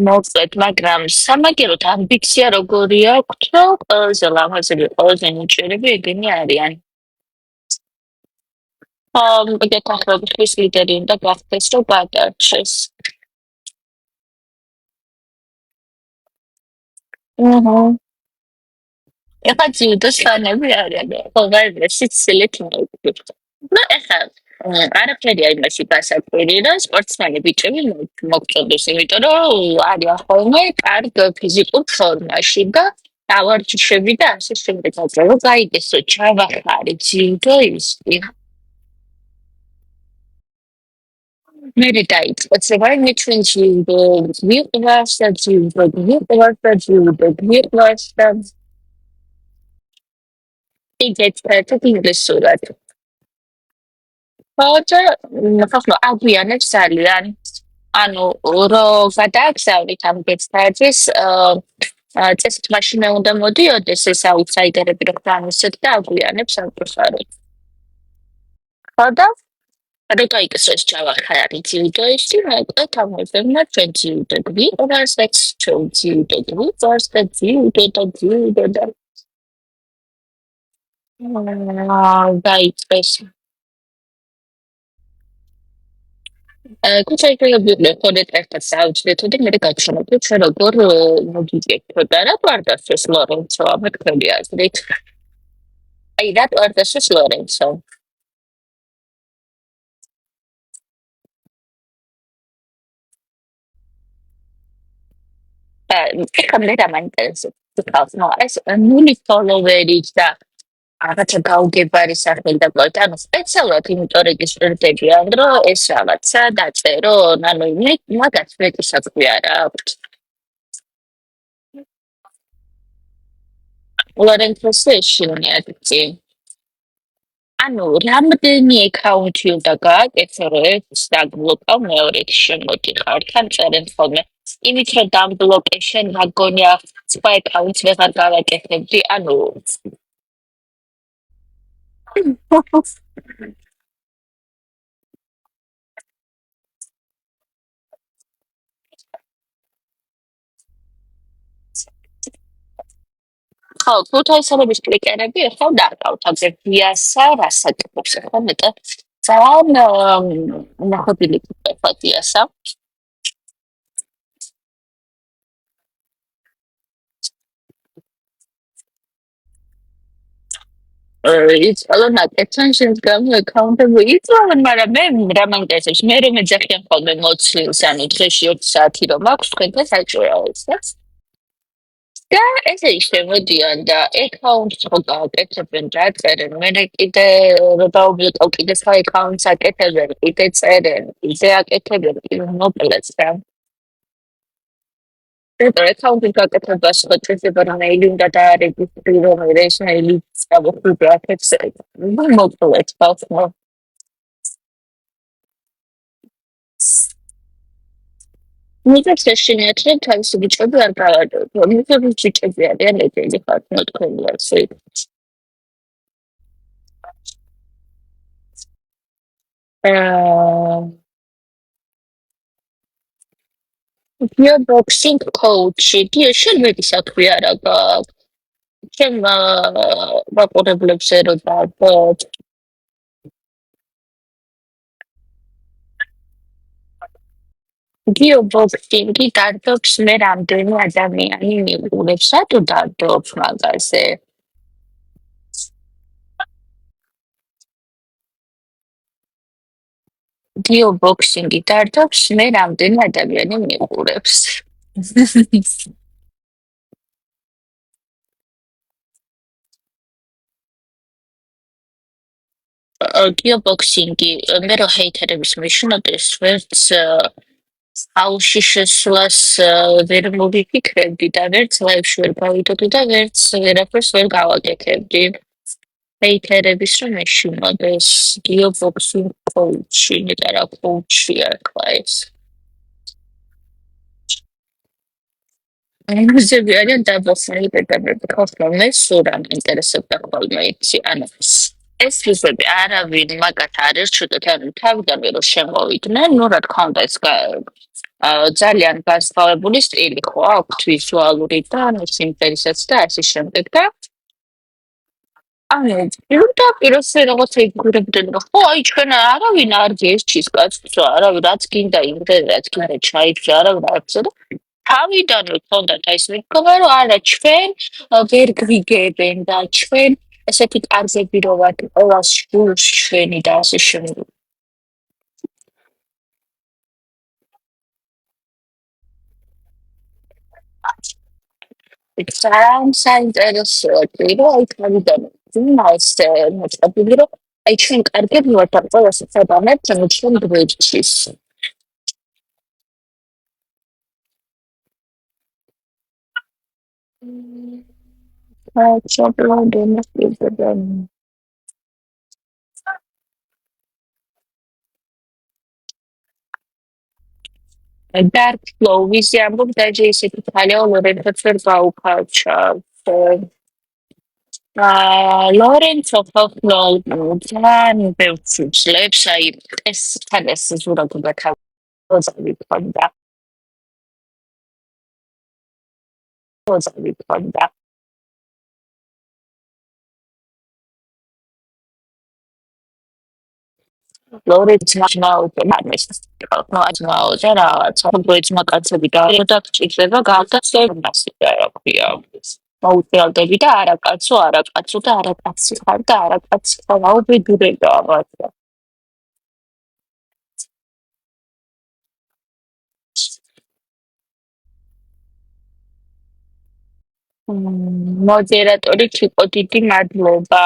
მოკლედ, მაგრამ სამაგეროთ ამბიცია როგორი აქვთ, რომ ყველაზე ლამაზები, ყველაზე ნიჭიერები ეგენი არიან. გეთანხმების ლიდერი უნდა გახდეს, რომ გადარჩეს. აჰა. ეხლა ჯილდოს ფანები არიან, ყოველ სიცილით მოვიწყდით. ნუ ეხლა არაფერი არ იმაში გასაკვირი, რომ სპორტსმენი ბიჭები მოგწონდეს, იმიტომ რომ არიან ხოლმე კარგ ფიზიკურ ფორმაში და დავარჯიშები და ასე შემდეგ. რომ გაიგესო ჩავახარე ჯილდოისტი. მე დაიწყო ცებარი მეჩვენ ჯილდო, მიყვარს და ჯილდო, მიყვარს და ჯილდო, მიყვარს და იგეთ ერთ ინგლისურად. ხოჭა ნახო აგვიანებს ძალიან. ანუ რო გადააგზავნით ამ გეცთაძის წესით მაშინ მე უნდა მოდიოდეს ეს აუთსაიდერები რო განვისეთ და აგვიანებს ამწუხაროთ. ხოდა რო გაიგეს ჩავახარე ჯილდოისტი, მე თამაშობ ჩვენ ჯილდო. ვიყავს ეს ჯილდო, ვიყავს და ჯილდო და დაიწყეს. ქუთაისელები ხოდეთ ერთად საუბრობთ და მე გაჩვენებდი ჩვენ როგორ მოგიგებთ და რა პარტას ლორენცო ამეთქები აზრით. აი რა პარტას ლორენცო. ეხლა მე დამაინტერესებს ნუ ეს ნული ფოლოვერი და რაღაცა გაუგებარი სახელი და პლატ ანუ სპეციალურად იმიტომ რეგისტრირდებიან რომ ეს რაღაცა დაწერო ანუ მე მაგაც მეტი საქმე არა აქვს. ლორენცოს შეშინიათი. ანუ რამდენი აკაუნტი უნდა გააკეთო რომ ეს დაბლოკა მეორეში შემოდიხარ თან წერენ ხოლმე იმით რომ დამბლოკეშენ მაგონია სხვა აკაუნტს ვეღარ გავაკეთებდი ანუ ხო ქუთაისელების კლიკერები ახლა დარგავთ აგრეთვიასა რასაკეთებს ახლა მეტად ძალიან ნახობილი ფოტიასა it's all on that attention გამო აკაუნტები იწვევენ, მაგრამ მე რა მანკესებს მე რომ ეძახიან ხოლმე მოცილს ანუ დღეში 2 საათი რომ აქვს თქვენთან საჭიროებს და ესე შემოდიან და აკაუნტს ხო გააკეთებენ და წერენ მე კიდე რა დავუბლიკავ კიდე სხვა აკაუნტს აკეთებენ კიდე წერენ კიდე აკეთებენ კიდე მოკლეს რა აკაუნტის გაკეთებას ხო შეიძლება რომ მეილი უნდა დაარეგისტრირო მე ეს მეილი წავუხდი აკეთებს მოკლეს ხო მიზებს შეშინიათ რომ თავისი ბიჭები არ გავარდოთ მიზებს ბიჭები არიან ეგრე ხარ თქვენი ასე Your boxing coach, dear, შენ საქმე არა გაქვს. ჩემ ვაყურებლებს ეროდათ. გიობოქსინგი დარდობს მე რამდენი ადამიანი მიყურებს, რატო დარდობს მაგაზე? გიობოქსინგი დარდობს მე რამდენი ადამიანი მიყურებს. გიობოქსინგი მე რო ჰეითერების მეშინოდეს ვერც აუში შესვლას ვერ მოვიფიქრებდი და ვერც ლაივში ვერ გავიდოდი და ვერც ვერაფერს ვერ გავაკეთებდი. ჰეითერების რომ მეშინოდეს გიობოქსინგ კოუჩი, ნეტა რა კოუჩია ახლა ეს. მუზები არიან დაბოსნილი პედაგოგი ხოლმე მე სულ არ ინტერესებდა ხოლმე იცი ანუ ეს ვიზები არავინ მაგათ არ ერჩუდათ ანუ თავიდანვე რომ შემოვიდნენ ნუ რა თქმა უნდა ეს ძალიან განსხვავებული სტილი ხო აქვთ ვიზუალური და ანუ სიმღერისაც და ასე შემდეგ და ანუ პირდაპირ როგორც იგურებდნენ რომ ხო აი ჩვენ არავინ არ გერჩის კაცს არავინ რაც გინდა იმდენ რაც გინდა ჩაიჭრა არავინ არ წერა თავიდანვე ქონდათ ეს მეკოვა რომ არა ჩვენ ვერ გვიგებენ და ჩვენ ესეთი კარგები რო ვართ ყოველს შულს ჩვენი და ასე შემდეგ. ძალიან საინტერესოა რომ აი თავიდანვე ძინავს მოწყობილი რომ აი ჩვენ კარგები ვართ და ყოველს ცადამებთ ჩვენ გვერდჩის. აი ჩაპლოდე მასწავლებელი dark flow ვიზი ამბობდა ჯე ისეთი ძალიან ლორენცოც ვერ გაუქალჩა. ლორენცო ფოფნო ძალიან ბევრს ძლებს აი ეს თან ეს ზურაგობა თავი ქონდა. თავი ქონდა. ლორენცო მაუტე მაგის ნო აჯმაო და რაღაცა პროექტმა კაცები და რედაქციება გავდაცემასი და რა ქვია მოუწევდები და არაკაცო და არაკაცი ხარ და არაკაცი ხარ აუბედურება რაღაცა მოდერატორი ჩიკო დიდი მადლობა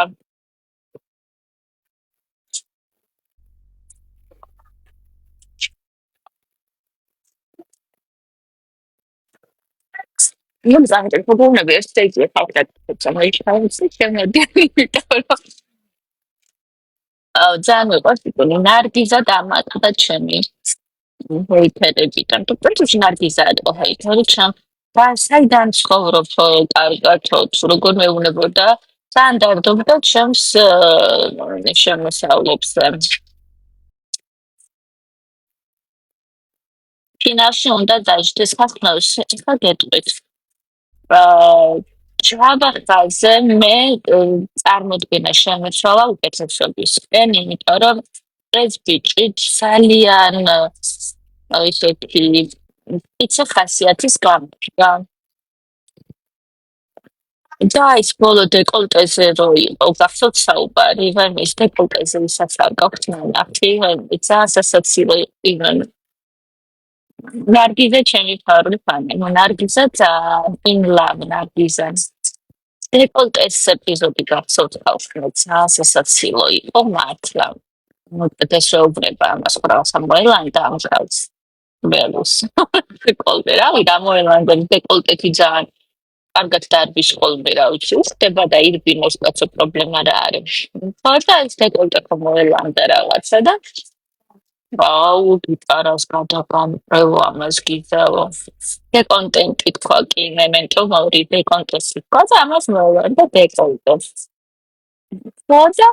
იმ ზანტერ პრობლემები ეს შეიძლება ხალხად წარმოიჩინოს შემოდიოდა ძალიან მეყვარს ნარგიზა დამატდა ჩემი ჰეითერებიდან. პრინციპში ნარგიზაა ჰეითერი ჩემ და საიდან ცხოვრობ კარგად როგორ მეუბნებოდა ძალიან დარდობდა ჩემს შემოსავლებს. ფინალში უნდა დაждდეს ხალხს ეხლა გეტყვით. ჯაბახაზე მე წარმოდგენა შემეცვალა უკეთესობისკენ, იმიტომ რომ ეს ბიჭი ძალიან ისეთი იცი ხასიათის გამო. და ის ბოლო დეკოლტეზე რო იყო, გახსოვთ საუბარი, ვაიმე ის დეკოლტეზე ვისაც არ გაქვთ ნახი, ძალიან სასაცილო იყო. ნარგიზა ჩემი ფარული ფანი. ნარგიზა in love ნარგიზა. დეკოლტეს ეპიზოდი გახსოვთ ხალხს, ძალიან სასაცილო იყო მართლა. ეს შეუბრება ამას ყრას ამოელან და ამჟღავს. ველოს. დეკოლტე რავი გამოელან დეკოლტეთი ძალიან კარგად დარბის ხოლმე რა ვიცი უხდება და ირბინოს კაცო პრობლემა რა არის ხოდა ის დეკოლტე მოელანდა რაღაცა და აუ გიტარას გადაგამყევო ამას გიზავო დე კონტენტი თქვა კი მემენტო მორი დე კონტენტი თქვა და ამას მოელანდა დეკოლტე ხოდა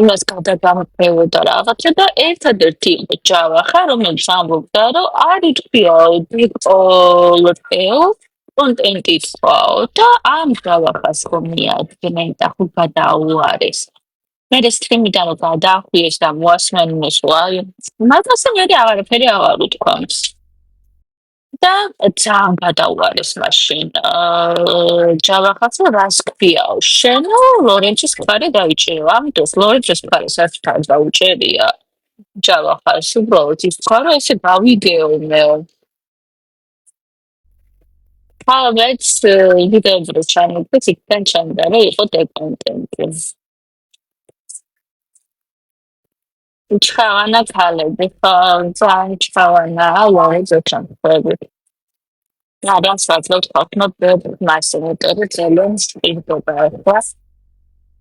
იმას გადაგამყევო და რაღაცა და ერთადერთი ჯავახა რომელიც ამბობდა რომ არ იტყვია დეკოლტე კონტენტიც ყავ და ამ გავახას ხომ მიადგნენ და ხო გადაუარეს. მე სტრიმიდან გადაახვიეს და მოასმენინეს ვაი. მაგასე მე აღარაფერი აღარ უთქვამს. და ძალიან გადაუარეს მაშინ ჯავახაც რას ქვიაო შენო ლორენცის მხარე დაიჭირო ამიტომ ლორენცის მხარე საერთოდ დაუჭერია ჯავახას უბრალოდ ის მხარე ესე გავიგეო მე თავაც ვიდეო ჩამოვიდეთ იქიდან ჩანდა რომ იყო დეკონტენტი ჩავანა ქალები ხო ძალიან ჩავანა ლორენცო ჩამოვიდეთ Adam Swartlow talking about myself, challenge in the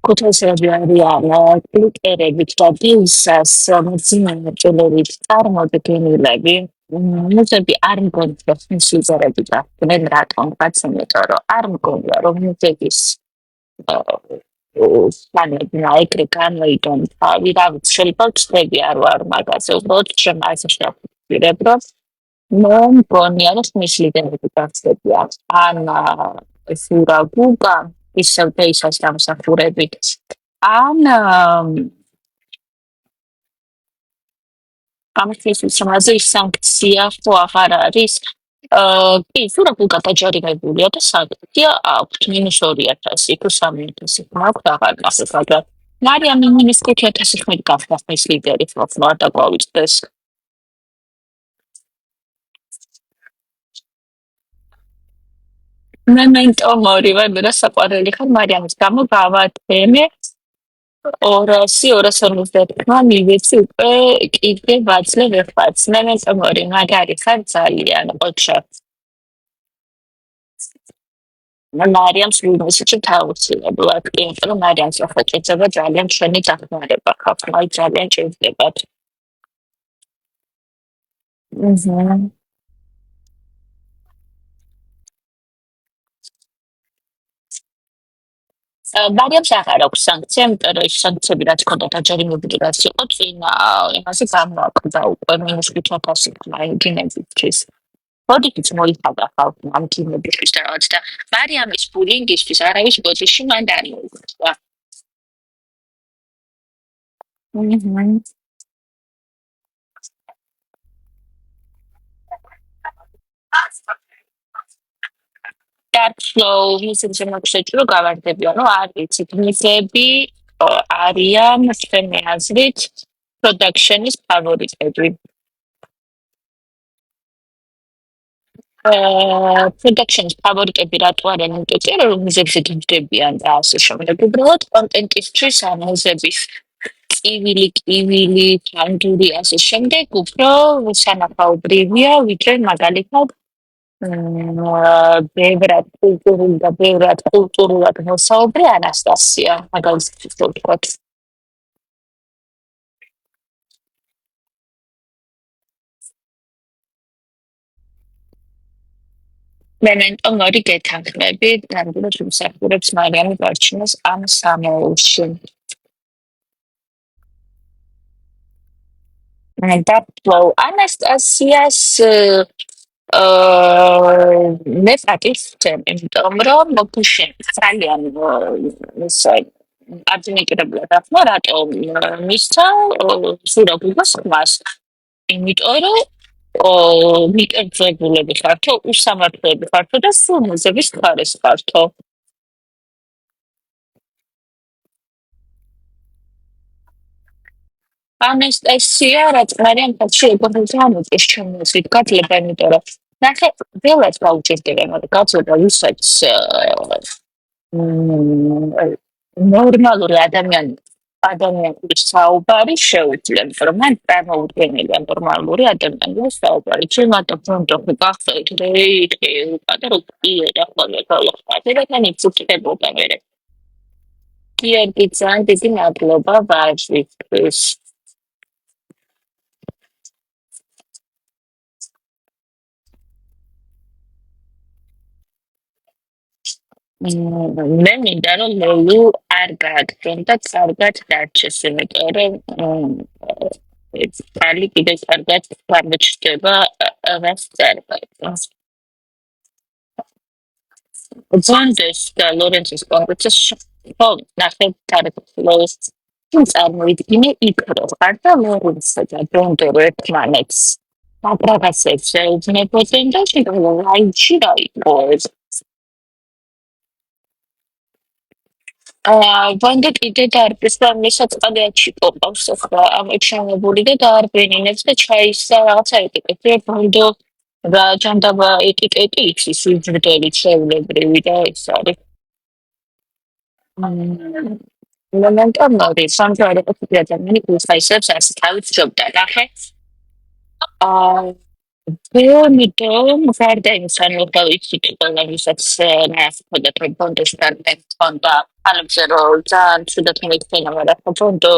Kutasariana, click a bit of this as some generate thermodynamic. Musabi armgon professionals are a bit of when rat on fascinator or armgon or mutakis. Planet like a canway on without shell box, maybe our magazine, both from as a shop. მგონი არის მისლიდები გასწებია ან სურაგუგა ისევ დეისას დამსახურებით ან ამის შემაზე სანქცია ხო აღარ არის კი სურაგუგა დაჯერებებულია და სანქცია აქვს -2000 თუ 3000 მაქვს აღარ გასაგებია მაგრამ მარიამ -5000 ხმით გახდა მისლიდერი ხო არ დაგვავიწყდეს Memento mori, vai bene sapoare ხარ მარიამის გამო გავათემე 200 მამი ვიცი უკვე კიდე ვაძლე ვეხმარს memento mori მაგარი ხარ ძალიან ოჩა მარიამს ვიმეცი თავისებურად კი რომ მარიამს ახლა ჭირდება ძალიან ჩვენი დახმარება ხალხმა ძალიან ჭირდებათ მჰმ. მარიამს აღარ აქვს სანქცია, იმიტომ რომ ის სანქციები რაც ქონდა დაჯერიმებული რაც იყო წინა იმაზე გამოაკვდა უკვე -5000 კინებისთვის. მოდით მოიხადა ხალხმა ამ კინებისთვის და რაღაც და მარიამის ბულინგისთვის არავის ბოდიში მან დაიმოუხდა. მჰმ. Dark flow ისინი შემოგშეჭრო გავარდებიან, რომ არ ვიცით მისები არიან თქვენი აზრით production-ის ფავორიტები. production-ის ფავორიტები რატო არიან? იმიტომ რომ მიზებზე გიჯდებიან და ასე შემდეგ. უბრალოდ კონტენტისთვის ამოზების კივილი, თანდური ასე შემდეგ უფრო სანახაობრივია, ვიდრე მაგალითად ბევრად კულტურულად მოსაუბრე ანასტასია, მაგალითად ვთქვათ. Memento mori გეთანხმები, ნამდვილად უმსახურებს მარიამი ბარჩინოს ამ სამოულში. და ფლოუ ანასტასიას მე პატივცემ, იმიტომ რომ მოგუშენ ძალიან ისე ადმინისტრებლად ახლა რატომ მისცა სურაგუგას ხმას. იმიტომ რომ მიკერძებულები ხართო, უსამართლოები ხართო და სულ მუზების მხარეს ხართო. ანასტასია რაც მარიამ ფაქტში ეგონა ის შემოსით გაძლება იმიტომ რომ ნახე ველაც გაუჭირდება მაგრამ გაძლება ვისაც ნორმალური ადამიანის საუბარი შეუძლებს რომ მან წარმოუდგენელია ნორმალური ადამიანის საუბარი ჩემად ფონტო გახსოვთ რეიტი უკადა რო კი და ხოლმე და თან იწუხებოდა მე კი ერთი ძალიან დიდი მადლობა ვაჟისთვის მე მინდა რომ ლეილუ არ გააგზავნო და კარგად დარჩეს, იმიტომ რომ პალი კიდე კარგად გამოჩნდება რას წერს. ზონდეს და ლორენცის კონკრეტს ხო, ნახე კარგად წამოვიდგინე იქ რო ხარ და ლორენცსა და ბონდო ერთმანეთს მაგრამ შეეძნებოდნენ და ლაიჩი რა იყო ეს? ვანდა კიდე დარბის და მისაწყალეში ყავს ახლა ამოჩამებული და დაარბენინებს და ჩაისა რაღაცა ეტიკეტი ბონდო რა ჯანდაბა ეტიკეტი იცის უჯრედელი ჩვეულებრივი და ეს არის მომენტამდე სამჯერ ყოფილი ადამიანი უცხაისებს ასე თავის ჯობდა ნახე ვეონიდო გარდა იმისა რომ დავიცით ყველა ვისაც ნახოდა რომ ბონდოსთან ფონდა ალებს რომ ძალიან ცუდად მოიქცენა მაგრამ ბონდო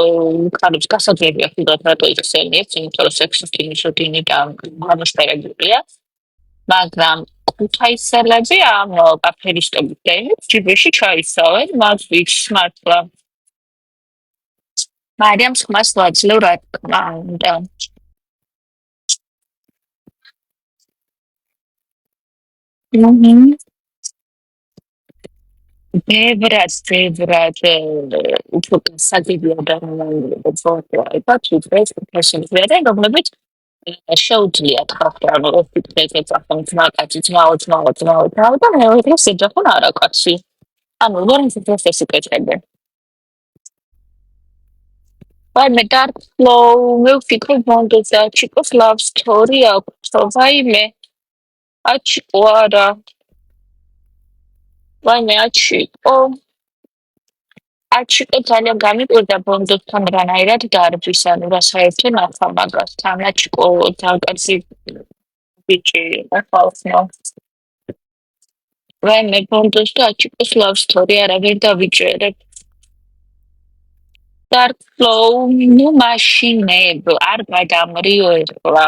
ხარებს გასაგებია ხუდად რატო იქცენიებს იმიტომ რომ სექსისტი მისოგინი და გამოსტერებულია მაგრამ ქუთაისელები ამ აფერისტების ჯიბეში ჩაისავენ მას ვიქს მართლა მარიამ ხმას ვაძლევ რა თქმა უნდა ბევრად უფრო სასაგებია და ბოთლება თვითონ ფაშინია და რომლებიც შეუძლიათ ხალხი ანუ ოფიცრზე წახონ ძმაო და მეორე შეჯახონ არაკაცი ანუ ლორენცო პროფესი კეთებდა ვაი მე dark flow მე ვფიქრობ ბონდოზე აჩიკოს love story აქვს ვაიმე აჩიკო არა ვაიმე აჩიკო აჩიკო ძალიან გამიკვირდა ბონდოსთან რანაირად დარბის ანუ რა საერთო ნახა მაგასთან აჩიკო თავკაცი ბიჭი ახალსო ვაიმე ბონდოს და აჩიკოს love story არავინ დავიჭერებ dark flow ნუ მაშინებ არ გადამრიო ერთხლა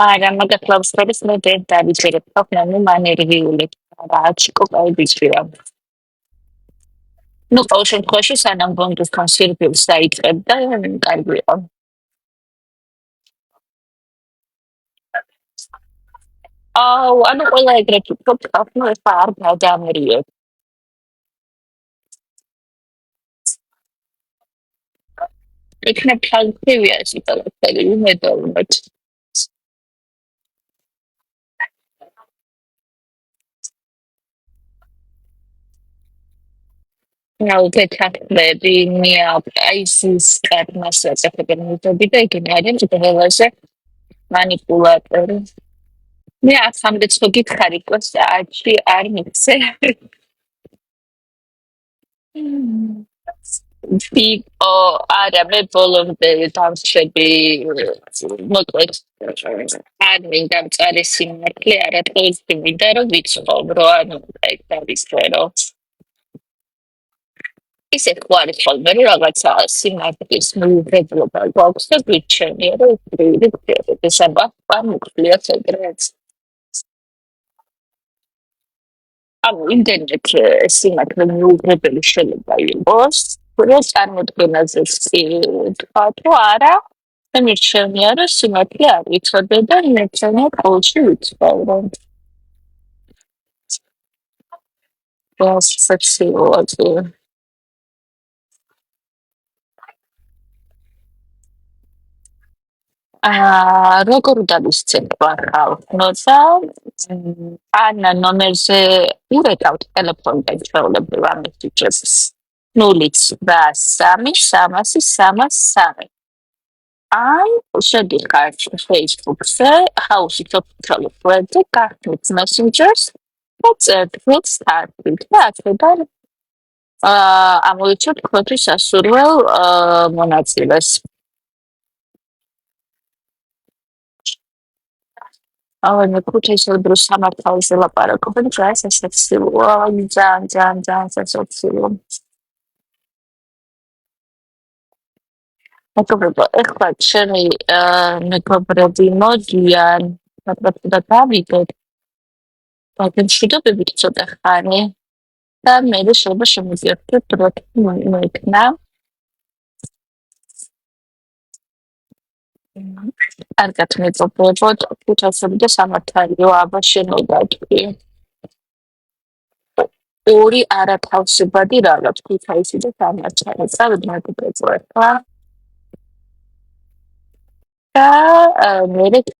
არა მაგას love story-ს მე ვერ დავიჭერებ თქმა ნუ მანერვიული რა აჩიკო კაი ბიჭია ნუ ყოველ შემთხვევაში სანამ ბონდოსთან სირბილს დაიწყებ და კარგი იყო აუ ანუ ყველა ეგრეთ ვფიქრობ ახლა ეს არ გადამრიო იქნებ ხალხივია სიტყვები უმეტოვნად ნაუკეთები ნია აისის კარტმას აწეხებენ მიტები და იგი არიან ყველაზე მანიპულატორი მე აქამდე ხო გითხარი კოს აჩი არ მიქცე ფიქო არა მე ბოლომდე დავშები მოკლედ არ მინდა მწარე სიმართლე არა თქოს მინდა რომ ვიცხოვ რო ანუ ეგ დავისვერო ისე ხوارი ხოლმე რომ რაღაცა სიმართლის მიუღებლობა გვაქვს და გიჩვენია რომ ეს აბა პარმოკლია ეგრეც ანუ იმდენად სიმართლე მიუღებელი შეიძლება იყოს რომ წარმოქმნაზე თქვა თუ არა და მირჩენია რომ სიმართლე არ ვიცოდე და მეცანა ყოველში ვიცხოვრო ეს სექსუალიზაცია როგორ დავისწრებ ხალხს ანა ნომერზე ურეკავთ ტელეფონთან ჩვეულებრივ ამის ჯებს 0-9-3-333 ან შედიხარ Facebook-ზე ჰაუსის ოფიციალურ პროექტზე გახდეთ messengers და წერთ სტარტით და აქედან ამოიცოთ ქოთის სასურველ მონაწილეს ავენ ქუთაისელებრო სამართალზე ლაპარაკობენ ჯაის ესექსილოა ძალიან სექსუალურია მოგობრებო ეხლა ჩემი მეგობრები მოდიან და დავიდეთ მაგრამ შედობებით ცოტა ხანი და მე შეიძლება შემოძიებთ დროთი მოიქნა კარგად მეწოდებოდ ქუთაისები და სამართალიო აბა შენოდათი ორი არათავსებადი რალა ქუთაისი და დამარცხება. წავით მეგობრებო, ახლა და მე